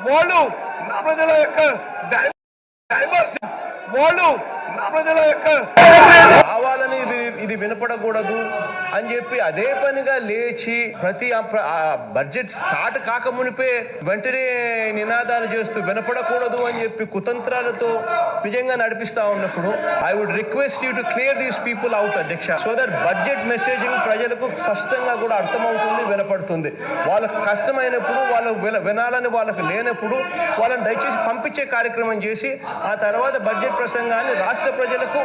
వాళ్ళు నా ప్రజల యొక్క వాళ్ళు నా ప్రజల యొక్క కావాలని ఇది వినపడకూడదు అని చెప్పి అదే పనిగా లేచి ప్రతి బడ్జెట్ స్టార్ట్ కాకమునిపే వెంటనే నినాదాలు చేస్తూ వినపడకూడదు అని చెప్పి కుతంత్రాలతో నిజంగా నడిపిస్తా ఉన్నప్పుడు I would request you to clear these people out అధ్యక్ష, సో దట్ బడ్జెట్ మెసేజింగ్ ప్రజలకు స్పష్టంగా కూడా అర్థమవుతుంది, వినపడుతుంది. వాళ్ళకు కష్టమైనప్పుడు వాళ్ళు వినాలని వాళ్ళకు లేనప్పుడు వాళ్ళని దయచేసి పంపించే కార్యక్రమం చేసి ఆ తర్వాత బడ్జెట్ ప్రసంగాన్ని రాష్ట్ర ప్రజలకు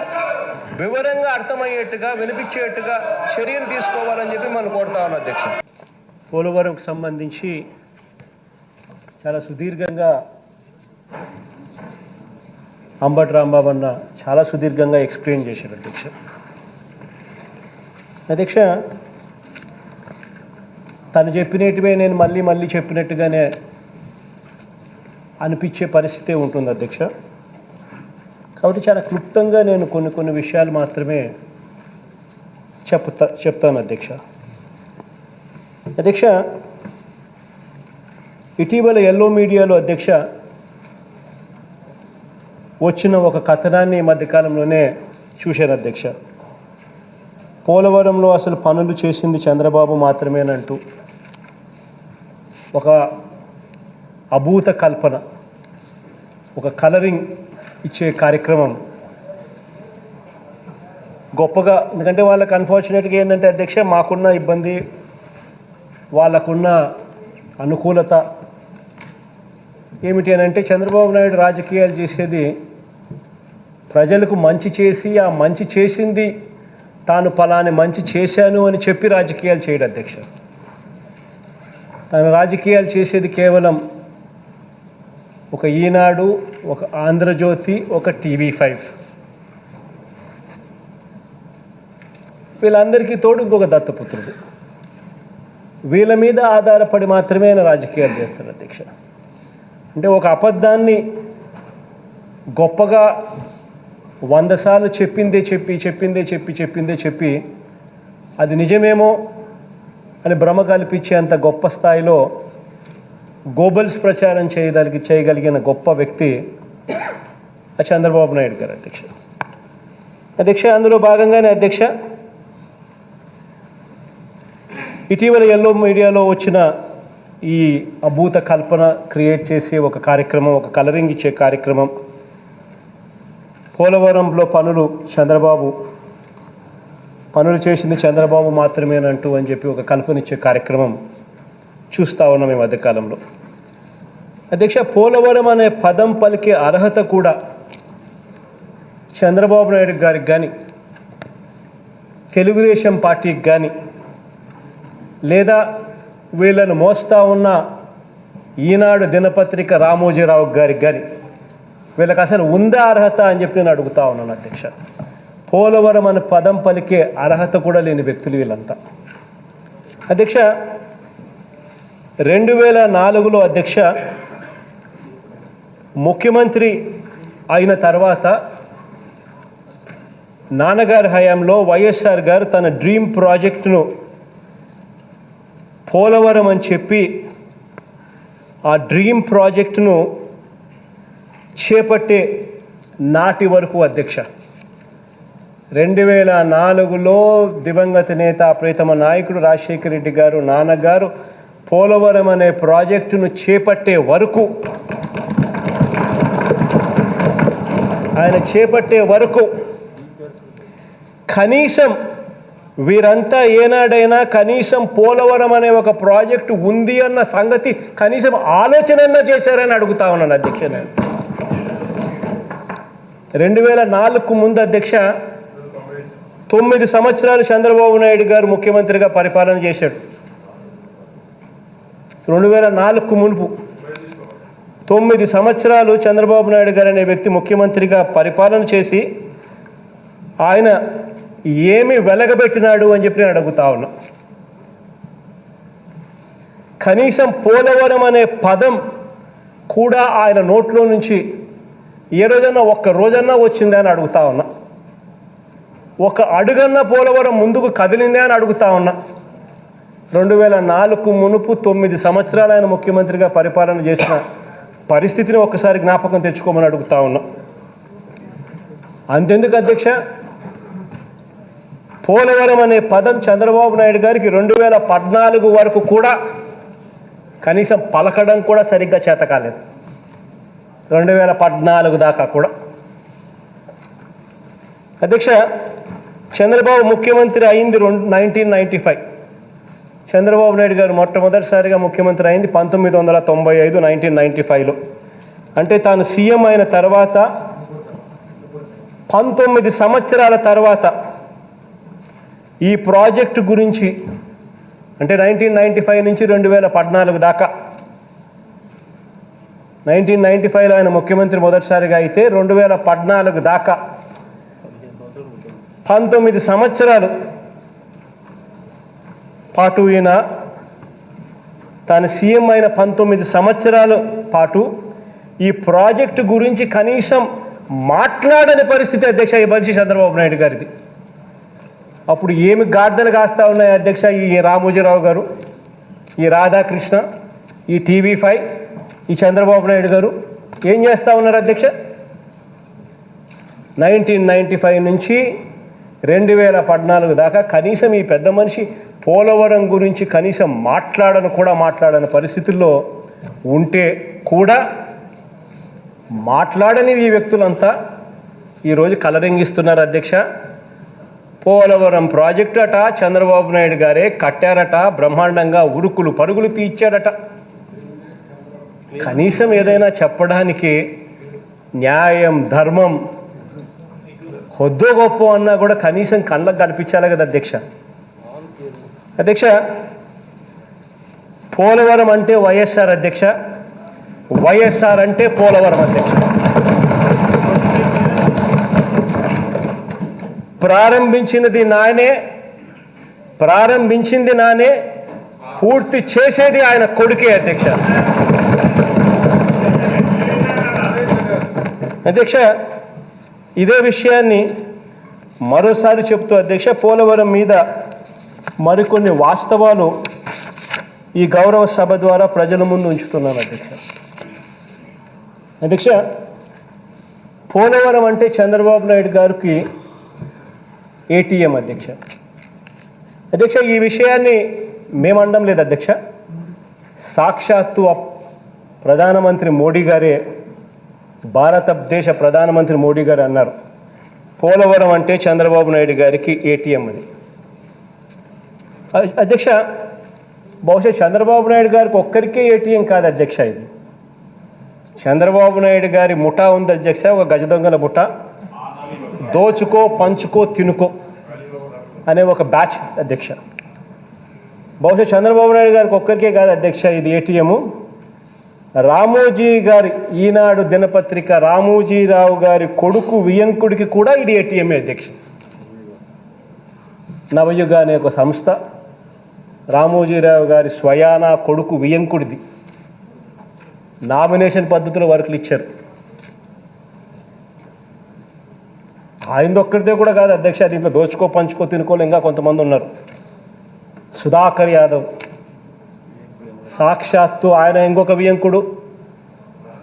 వివరంగా అర్థమయ్యేట్టుగా వినిపించేట్టుగా చర్యలు తీసుకోవాలని చెప్పి మనం కోరుతా ఉన్నాం అధ్యక్ష. పోలవరంకు సంబంధించి చాలా సుదీర్ఘంగా అంబటి రాంబాబు అన్న చాలా సుదీర్ఘంగా ఎక్స్ప్లెయిన్ చేశారు అధ్యక్ష. అధ్యక్ష, తను చెప్పినట్టువే నేను మళ్ళీ మళ్ళీ చెప్పినట్టుగానే అనిపించే పరిస్థితే ఉంటుంది అధ్యక్ష. కాబట్టి చాలా క్లుప్తంగా నేను కొన్ని విషయాలు మాత్రమే చెప్తాను అధ్యక్ష. అధ్యక్ష, ఇటీవల ఎల్లో మీడియాలో అధ్యక్ష వచ్చిన ఒక కథనాన్ని ఈ మధ్యకాలంలోనే చూశాను అధ్యక్ష. పోలవరంలో అసలు పనులు చేసింది చంద్రబాబు మాత్రమేనంటూ ఒక అభూత కల్పన, ఒక కలరింగ్ ఇచ్చే కార్యక్రమం గొప్పగా, ఎందుకంటే వాళ్ళకి అన్ఫార్చునేట్గా ఏంటంటే అధ్యక్ష, మాకున్న ఇబ్బంది వాళ్ళకున్న అనుకూలత ఏమిటి అని అంటే, చంద్రబాబు నాయుడు రాజకీయాలు చేసేది ప్రజలకు మంచి చేసి ఆ మంచి చేసింది తాను పలాని మంచి చేశాను అని చెప్పి రాజకీయాలు చేయడు అధ్యక్ష. తను రాజకీయాలు చేసేది కేవలం ఒక ఈనాడు, ఒక ఆంధ్రజ్యోతి, ఒక TV5, వీళ్ళందరికీ తోడు ఇంకొక దత్తపుత్రుడు, వీళ్ళ మీద ఆధారపడి మాత్రమే ఆయన రాజకీయాలు చేస్తారు అధ్యక్ష. అంటే ఒక అబద్ధాన్ని గొప్పగా 100 సార్లు చెప్పిందే చెప్పి అది నిజమేమో అని భ్రమ కల్పించేంత గొప్ప స్థాయిలో గోబల్స్ ప్రచారం చేయగలిగిన గొప్ప వ్యక్తి చంద్రబాబు నాయుడు గారు అధ్యక్ష. అధ్యక్ష, అందులో భాగంగానే అధ్యక్ష ఇటీవల ఎల్లో మీడియాలో వచ్చిన ఈ అభూత కల్పన క్రియేట్ చేసే ఒక కార్యక్రమం, ఒక కలరింగ్ ఇచ్చే కార్యక్రమం, పోలవరంలో పనులు చేసింది చంద్రబాబు మాత్రమేనంటూ అని చెప్పి ఒక కల్పనిచ్చే కార్యక్రమం చూస్తూ ఉన్నాం ఈ మధ్యకాలంలో అధ్యక్ష. పోలవరం అనే పదం పలికే అర్హత కూడా చంద్రబాబు నాయుడు గారికి కానీ, తెలుగుదేశం పార్టీకి కానీ, లేదా వీళ్ళను మోస్తా ఉన్న ఈనాడు దినపత్రిక రామోజీరావు గారికి కానీ వీళ్ళకి అసలు ఉందా అర్హత అని చెప్పి నేను అడుగుతా ఉన్నాను అధ్యక్ష. పోలవరం అనే పదం పలికే అర్హత కూడా లేని వ్యక్తులు వీళ్ళంతా అధ్యక్ష. 2004లో అధ్యక్ష ముఖ్యమంత్రి అయిన తర్వాత నాన్నగారి హయాంలో వైఎస్ఆర్ గారు తన డ్రీమ్ ప్రాజెక్టును పోలవరం అని చెప్పి ఆ డ్రీమ్ ప్రాజెక్టును చేపట్టే నాటి వరకు అధ్యక్ష 2004లో దివంగత నేత ప్రీతమ నాయకుడు రాజశేఖర రెడ్డి గారు నాన్నగారు పోలవరం అనే ప్రాజెక్టును చేపట్టే వరకు, ఆయన చేపట్టే వరకు కనీసం వీరంతా ఏనాడైనా కనీసం పోలవరం అనే ఒక ప్రాజెక్టు ఉంది అన్న సంగతి కనీసం ఆలోచన చేశారని అడుగుతా ఉన్నాను అధ్యక్ష. నేను 2004కు ముందు అధ్యక్ష 9 సంవత్సరాలు చంద్రబాబు నాయుడు గారు ముఖ్యమంత్రిగా పరిపాలన చేశాడు. 2004కు మునుపు 9 సంవత్సరాలు చంద్రబాబు నాయుడు గారు అనే వ్యక్తి ముఖ్యమంత్రిగా పరిపాలన చేసి ఆయన ఏమి వెలగబెట్టినాడు అని చెప్పి నేను అడుగుతా ఉన్నా. కనీసం పోలవరం అనే పదం కూడా ఆయన నోట్లో నుంచి ఏ రోజన్నా ఒక్క రోజన్నా వచ్చిందా అని అడుగుతా ఉన్నా. ఒక అడుగన్నా పోలవరం ముందుకు కదిలిందే అని అడుగుతా ఉన్నా. 2004 మునుపు 9 సంవత్సరాలు ఆయన ముఖ్యమంత్రిగా పరిపాలన చేసిన పరిస్థితిని ఒక్కసారి జ్ఞాపకం తెచ్చుకోమని అడుగుతా ఉన్నాం. అంతెందుకు అధ్యక్ష, పోలవరం అనే పదం చంద్రబాబు నాయుడు గారికి 2014 వరకు కూడా కనీసం పలకడం కూడా సరిగ్గా చేత కాలేదు. 2014 దాకా కూడా. అధ్యక్ష, చంద్రబాబు ముఖ్యమంత్రి అయింది 1995. చంద్రబాబు నాయుడు గారు మొట్టమొదటిసారిగా ముఖ్యమంత్రి అయింది 1995 1995లో. అంటే తాను సీఎం అయిన తర్వాత 19 సంవత్సరాల తర్వాత ఈ ప్రాజెక్టు గురించి, అంటే 1995 నుంచి 2014 దాకా, 1995లో ఆయన ముఖ్యమంత్రి మొదటిసారిగా అయితే 2014 దాకా 19 సంవత్సరాలు పాటు ఈయన తాను సీఎం అయిన 19 సంవత్సరాల పాటు ఈ ప్రాజెక్టు గురించి కనీసం మాట్లాడని పరిస్థితి అధ్యక్ష ఈ మనిషి చంద్రబాబు నాయుడు గారిది. అప్పుడు ఏమి గాడిదలు కాస్తా ఉన్నాయి అధ్యక్ష ఈ రామోజీరావు గారు, ఈ రాధాకృష్ణ, ఈ TV5, ఈ చంద్రబాబు నాయుడు గారు ఏం చేస్తూ ఉన్నారు అధ్యక్ష? 1995 నుంచి 2014 దాకా కనీసం ఈ పెద్ద మనిషి పోలవరం గురించి కనీసం మాట్లాడని పరిస్థితుల్లో ఉంటే కూడా మాట్లాడని ఈ వ్యక్తులంతా ఈరోజు కలరింగిస్తున్నారు అధ్యక్ష. పోలవరం ప్రాజెక్టు అట చంద్రబాబు నాయుడు గారే కట్టారట, బ్రహ్మాండంగా ఉరుకులు పరుగులు తీర్చాడట. కనీసం ఏదైనా చెప్పడానికి న్యాయం, ధర్మం, హొద్దో గొప్ప అన్నా కూడా కనీసం కళ్ళకు కనిపించాలి కదా అధ్యక్ష. అధ్యక్ష, పోలవరం అంటే వైఎస్ఆర్ అధ్యక్ష, వైఎస్ఆర్ అంటే పోలవరం అధ్యక్ష. ప్రారంభించింది నానే, పూర్తి చేసేది ఆయన కొడుకే అధ్యక్ష. అధ్యక్ష, ఇదే విషయాన్ని మరోసారి చెప్తూ అధ్యక్ష, పోలవరం మీద మరికొన్ని వాస్తవాలు ఈ గౌరవ సభ ద్వారా ప్రజల ముందు ఉంచుతున్నాను అధ్యక్ష. అధ్యక్ష, పోలవరం అంటే చంద్రబాబు నాయుడు గారికి ATM అధ్యక్ష. అధ్యక్ష, ఈ విషయాన్ని మేమండం లేదు అధ్యక్ష, సాక్షాత్తు ప్రధానమంత్రి మోడీ గారే, భారతదేశ ప్రధానమంత్రి మోడీ గారు అన్నారు, పోలవరం అంటే చంద్రబాబు నాయుడు గారికి ATM అని. అధ్యక్ష, బహుశా చంద్రబాబు నాయుడు గారికి ఒక్కరికే ATM కాదు అధ్యక్ష, ఇది చంద్రబాబు నాయుడు గారి ముఠా ఉంది అధ్యక్ష, ఒక గజ దొంగల ముఠా, దోచుకో పంచుకో తినుకో అనే ఒక బ్యాచ్ అధ్యక్ష. బహుశా చంద్రబాబు నాయుడు గారికి ఒక్కరికే కాదు అధ్యక్ష ఇది ATM. రామోజీ గారి ఈనాడు దినపత్రిక రామోజీరావు గారి కొడుకు వియంకుడికి కూడా ఇది ATM అధ్యక్ష. నవయుగ అనే ఒక సంస్థ రామోజీరావు గారి స్వయాన కొడుకు వియంకుడిది. నామినేషన్ పద్ధతిలో వర్కులు ఇచ్చారు. ఆయనదొక్కడితే కూడా కాదు అధ్యక్ష, దీంట్లో దోచుకో పంచుకో తినుకోలు ఇంకా కొంతమంది ఉన్నారు. సుధాకర్ యాదవ్, సాక్షాత్తు ఆయన ఇంకొక వియంకుడు,